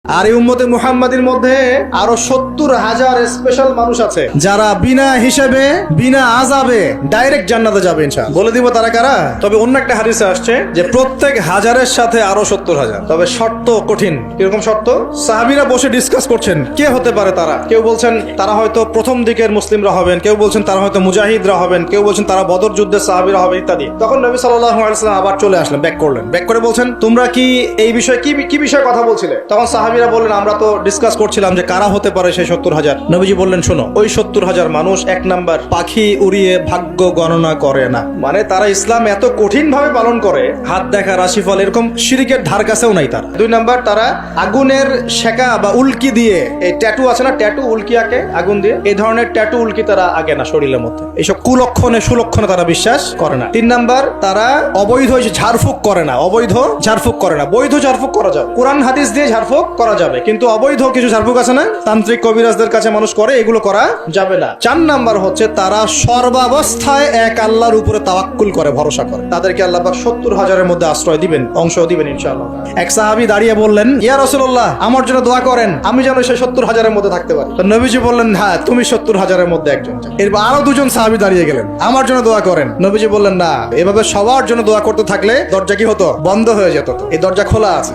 আর এই উম্মতে মুহাম্মাদির মধ্যে আরো ৭০,০০০ স্পেশাল মানুষ আছে যারা বিনা হিসেবে বিনা আযাবে ডাইরেক্ট জান্নাতে যাবে ইনশাআল্লাহ। বলে দিব তারা কারা। তবে অন্য একটা হাদিসে আসছে যে প্রত্যেক হাজারের সাথে আরো ৭০,০০০। তবে শর্ত কঠিন। কিরকম শর্ত? সাহাবীরা বসে ডিসকাস করছেন কে হতে পারে তারা। কেউ বলছেন তারা হয়তো প্রথম দিকের মুসলিমরা হবেন, কেউ বলছেন তারা হয়তো মুজাহিদরা হবেন, কেউ বলছেন তারা বদর যুদ্ধের সাহাবীরা হবে ইত্যাদি। তখন নবী সাল্লাল্লাহু আলাইহি ওয়াসাল্লাম আবার চলে আসলেন, ব্যাক করলেন। ব্যাক করে বলছেন তোমরা কি এই বিষয়ে কি বিষয়ে কথা বলছিলে? তখন সাহাবীরা বললেন আমরা তো ডিসকাস করছিলাম যে কারা হতে পারে সেই ৭০,০০০। নবীজি বললেন শোনো, ওই ৭০,০০০ মানুষ এক নাম্বার পাখি উড়িয়ে ভাগ্য গণনা করে না, মানে তারা ইসলাম এত কঠিন ভাবে পালন করে হাত দেখা রাশিফল এরকম শিরিকের ধার কাছেও নাই তারা। দুই নাম্বার তারা আগুনের শেকা বা উল্কি দিয়ে, এই ট্যাটু আছে না, ট্যাটু উল্কি আঁকে আগুন দিয়ে, এই ধরনের ট্যাটু উল্কি তারা আঁকে না শরীরের মধ্যে। এইসব কুলক্ষণে সুলক্ষণে তারা বিশ্বাস করে না। তিন নাম্বার তারা অবৈধ ঝাড়ফুঁক করে না, অবৈধ ঝাড়ফুঁক করে না। বৈধ ঝাড়ফুঁক করা যাবে, কোরআন হাদিস দিয়ে ঝাড়ফুঁক করা যাবে, কিন্তু অবৈধ কিছু ঝাড়ফুঁক আছে না তান্ত্রিক কবিরাজদের কাছে মানুষ করে, এগুলো করা যাবে না। চার নাম্বার হচ্ছে তারা সর্বাবস্থায় এক আল্লাহর উপরে তাওয়াক্কুল করে, ভরসা করে। তাদেরকে আল্লাহ পাক ৭০,০০০-এর মধ্যে আশ্রয় দিবেন, অংশ দিবেন ইনশাআল্লাহ। এক সাহাবী দাঁড়িয়ে বললেন ইয়া রাসূলুল্লাহ আমার জন্য দোয়া করেন, আমি যেন সেই ৭০,০০০-এর মধ্যে থাকতে পারি। তো নবীজি বললেন হ্যাঁ তুমি ৭০,০০০-এর মধ্যে একজন। এরপর আরো দুজন সাহাবী দাঁড়িয়ে গেলেন, আমার জন্য দোয়া করেন। নবীজি বললেন না, এভাবে সবার জন্য দোয়া করতে থাকলে দরজা কি হতো? বন্ধ হয়ে যেত। এই দরজা খোলা আছে।